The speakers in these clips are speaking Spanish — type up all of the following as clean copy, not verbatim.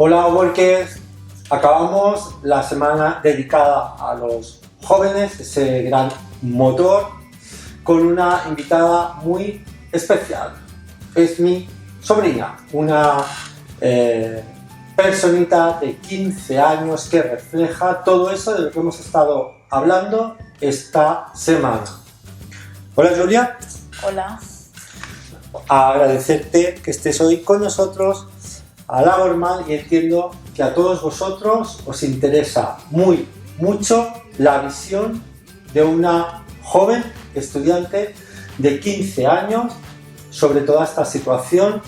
Hola Workers, acabamos la semana dedicada a los jóvenes, ese gran motor, con una invitada muy especial. Es mi sobrina, una personita de 15 años que refleja todo eso de lo que hemos estado hablando esta semana. Hola Julia. Hola. Agradecerte que estés hoy con nosotros a la normal, y entiendo que a todos vosotros os interesa mucho la visión de una joven estudiante de 15 años sobre toda esta situación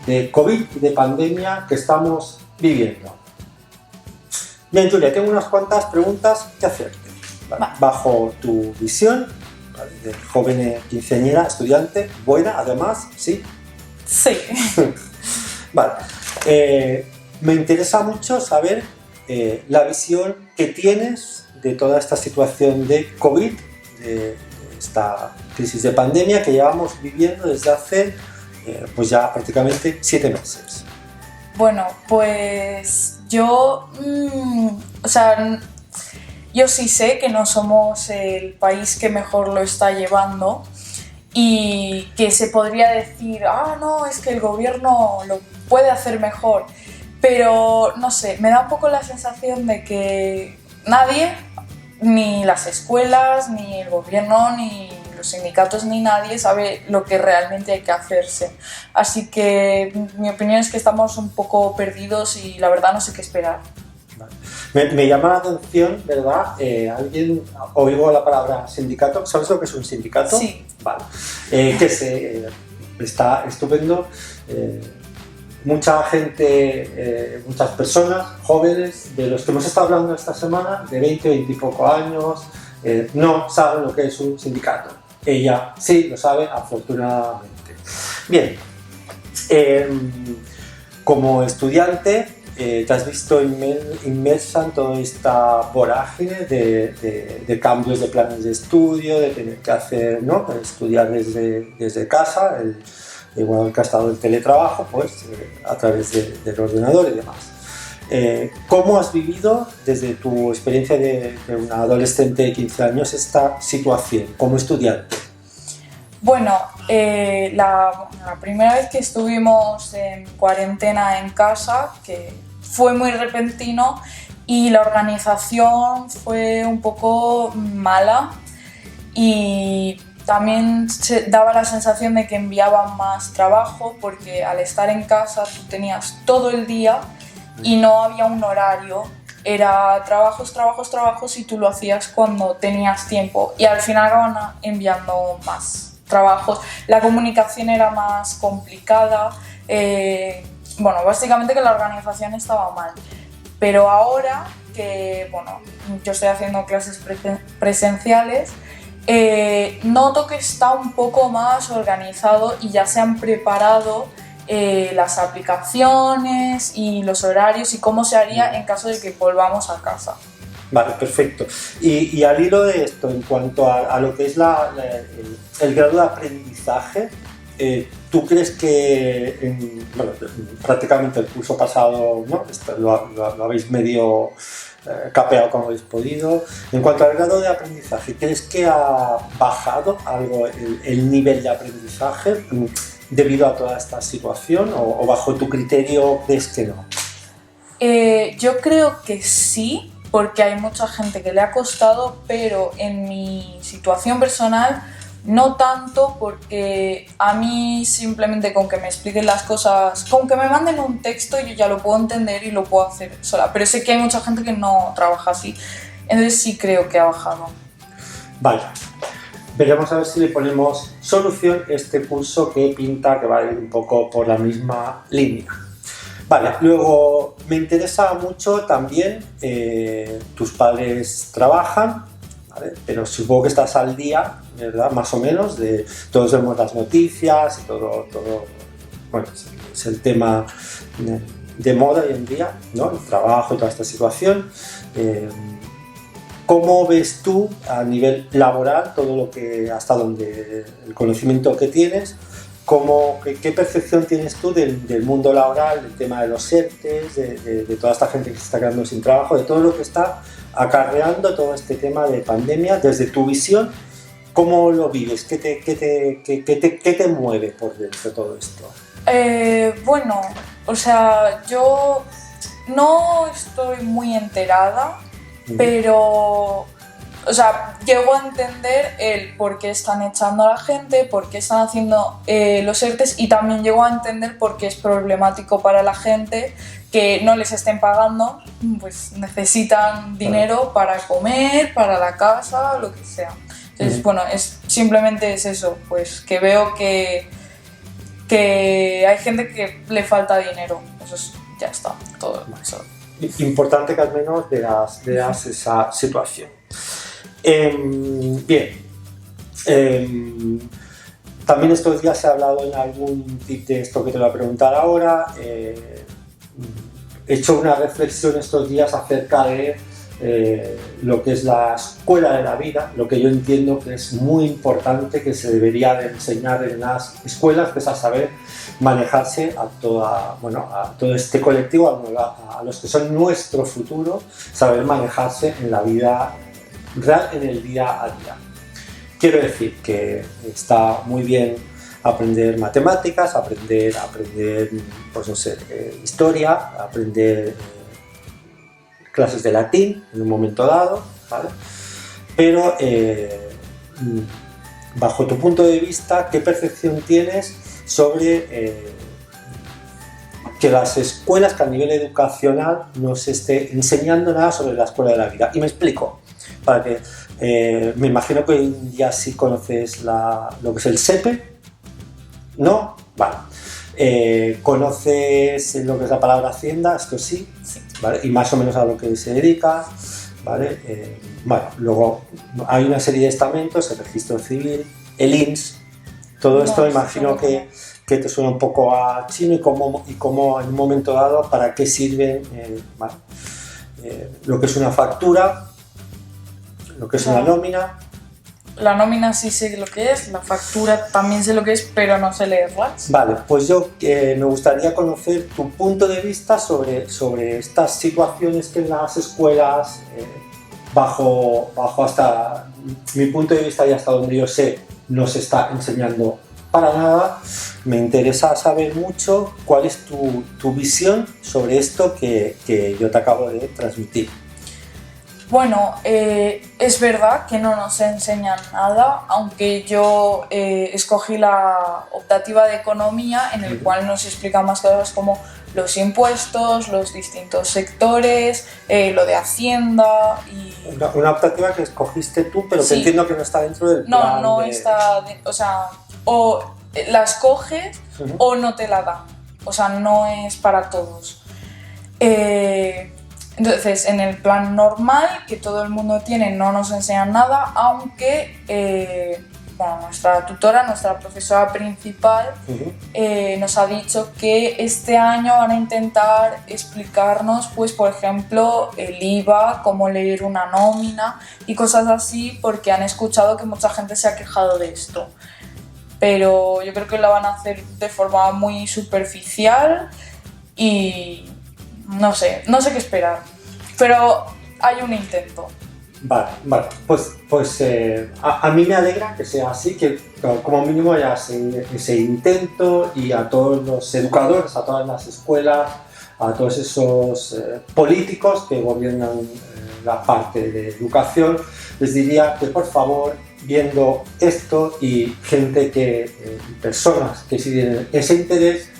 de COVID y de pandemia que estamos viviendo. Bien, Julia, tengo unas cuantas preguntas que hacerte. Bajo tu visión de joven quinceañera, estudiante, buena además, ¿sí? Sí. Vale. Me interesa mucho saber la visión que tienes de toda esta situación de COVID, de esta crisis de pandemia que llevamos viviendo desde hace pues ya prácticamente 7 meses. Bueno, pues yo, yo sí sé que no somos el país que mejor lo está llevando y que se podría decir, no, es que el gobierno lo puede hacer mejor, pero no sé, me da un poco la sensación de que nadie, ni las escuelas, ni el gobierno, ni los sindicatos, ni nadie sabe lo que realmente hay que hacerse. Así que mi opinión es que estamos un poco perdidos y la verdad no sé qué esperar. Me llama la atención, ¿verdad? Oigo la palabra sindicato. ¿Sabes lo que es un sindicato? Sí. Vale. Está estupendo. Mucha gente, muchas personas jóvenes de los que hemos estado hablando esta semana, de 20 y poco años, no saben lo que es un sindicato. Ella sí lo sabe, afortunadamente. Bien, como estudiante, te has visto inmersa en toda esta vorágine de cambios de planes de estudio, de tener que hacer, ¿no?, estudiar desde casa, igual que ha estado el teletrabajo, pues a través del ordenador y demás. ¿Cómo has vivido desde tu experiencia de una adolescente de 15 años esta situación como estudiante? Bueno, la primera vez que estuvimos en cuarentena en casa, que fue muy repentino y la organización fue un poco mala y también se daba la sensación de que enviaban más trabajo porque al estar en casa tú tenías todo el día y no había un horario. Era trabajos y tú lo hacías cuando tenías tiempo y al final acaban enviando más trabajos. La comunicación era más complicada, básicamente que la organización estaba mal. Pero ahora que, yo estoy haciendo clases presenciales, noto que está un poco más organizado y ya se han preparado las aplicaciones y los horarios y cómo se haría en caso de que volvamos a casa. Vale, perfecto. Y al hilo de esto, en cuanto a lo que es el grado de aprendizaje, ¿tú crees que prácticamente el curso pasado, ¿no?, lo habéis medio capeado como habéis podido? En cuanto al grado de aprendizaje, ¿crees que ha bajado algo el nivel de aprendizaje debido a toda esta situación o bajo tu criterio crees que no? Yo creo que sí, porque hay mucha gente que le ha costado, pero en mi situación personal no tanto, porque a mí simplemente con que me expliquen las cosas, con que me manden un texto yo ya lo puedo entender y lo puedo hacer sola, pero sé que hay mucha gente que no trabaja así, entonces sí creo que ha bajado. Vaya, veremos a ver si le ponemos solución a este curso que pinta que va a ir un poco por la misma línea. Vale, luego me interesa mucho también, tus padres trabajan, ¿vale?, pero supongo que estás al día, ¿verdad?, más o menos, todos vemos las noticias y todo es el tema de moda hoy en día, ¿no?, el trabajo y toda esta situación. ¿Cómo ves tú a nivel laboral todo lo que, hasta donde el conocimiento que tienes, ¿Qué percepción tienes tú del mundo laboral, del tema de los ERTEs, de toda esta gente que se está quedando sin trabajo, de todo lo que está acarreando todo este tema de pandemia? Desde tu visión, ¿cómo lo vives? ¿Qué te mueve por dentro todo esto? Bueno, o sea, yo no estoy muy enterada, pero... O sea, llego a entender el por qué están echando a la gente, por qué están haciendo los ERTEs, y también llego a entender por qué es problemático para la gente que no les estén pagando, pues necesitan dinero para comer, para la casa, lo que sea. Entonces, bueno, simplemente es eso, pues que veo que hay gente que le falta dinero. Ya está, todo eso. Importante que al menos veas esa situación. Bien, también estos días se ha hablado en algún tip de esto que te voy a preguntar ahora. He hecho una reflexión estos días acerca de lo que es la escuela de la vida, lo que yo entiendo que es muy importante, que se debería de enseñar en las escuelas, que es a saber manejarse a todo este colectivo, a los que son nuestro futuro, saber manejarse en la vida real, en el día a día. Quiero decir que está muy bien aprender matemáticas, aprender pues no sé, historia, aprender clases de latín en un momento dado, ¿vale? Pero bajo tu punto de vista, ¿qué percepción tienes sobre que las escuelas, que a nivel educacional no se esté enseñando nada sobre la escuela de la vida? Y me explico. Para que, me imagino que hoy en día sí conoces lo que es el SEPE, ¿no? Vale. ¿Conoces lo que es la palabra Hacienda? Esto sí, ¿vale? Y más o menos a lo que se dedica, ¿vale? Bueno, luego hay una serie de estamentos, el registro civil, el IMSS, todo esto imagino que te suena un poco a chino y cómo en un momento dado para qué sirven, lo que es una factura, lo que es una nómina. La nómina sí sé lo que es, la factura también sé lo que es, pero no sé leerlas. Vale, pues yo me gustaría conocer tu punto de vista sobre estas situaciones que en las escuelas, bajo hasta mi punto de vista y hasta donde yo sé, no se está enseñando para nada. Me interesa saber mucho cuál es tu visión sobre esto que yo te acabo de transmitir. Bueno, es verdad que no nos enseñan nada, aunque yo escogí la optativa de economía, en el cual nos explica más cosas como los impuestos, los distintos sectores, lo de Hacienda y... Una optativa que escogiste tú, pero sí, que entiendo que no está dentro del plan. No está, o sea, o la escoges o no te la dan, o sea, no es para todos. Entonces, en el plan normal, que todo el mundo tiene, no nos enseñan nada, aunque nuestra tutora, nuestra profesora principal, nos ha dicho que este año van a intentar explicarnos, pues, por ejemplo, el IVA, cómo leer una nómina y cosas así, porque han escuchado que mucha gente se ha quejado de esto. Pero yo creo que lo van a hacer de forma muy superficial y... No sé qué esperar, pero hay un intento. Vale, pues a mí me alegra que sea así, que como mínimo haya ese intento, y a todos los educadores, a todas las escuelas, a todos esos políticos que gobiernan la parte de educación, les diría que por favor, viendo esto y personas que sí tienen ese interés,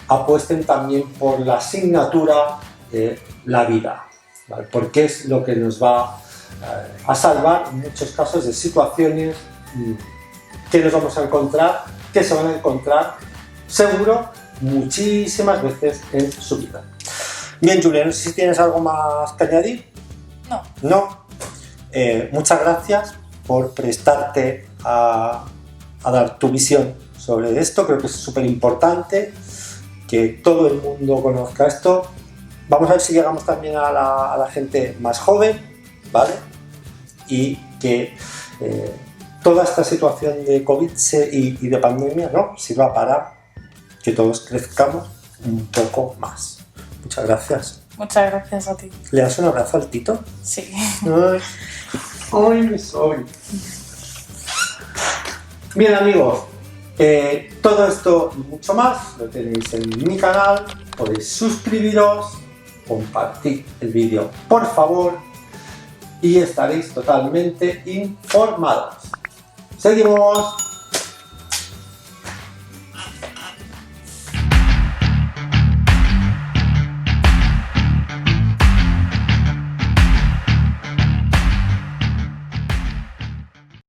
apuesten también por la asignatura de la vida, ¿vale? Porque es lo que nos va a salvar en muchos casos de situaciones que nos vamos a encontrar, que se van a encontrar seguro muchísimas veces en su vida. Bien, Julia, no sé si tienes algo más que añadir. No. Muchas gracias por prestarte a dar tu visión sobre esto. Creo que es súper importante que todo el mundo conozca esto. Vamos a ver si llegamos también a la gente más joven, ¿vale? Y que toda esta situación de COVID y de pandemia, ¿no?, sirva para que todos crezcamos un poco más. Muchas gracias. Muchas gracias a ti. ¿Le das un abrazo al Tito? Sí. Ay, ay, mi soy. Bien, amigos, todo esto y mucho más lo tenéis en mi canal. Podéis suscribiros, compartir el vídeo, por favor, y estaréis totalmente informados. Seguimos.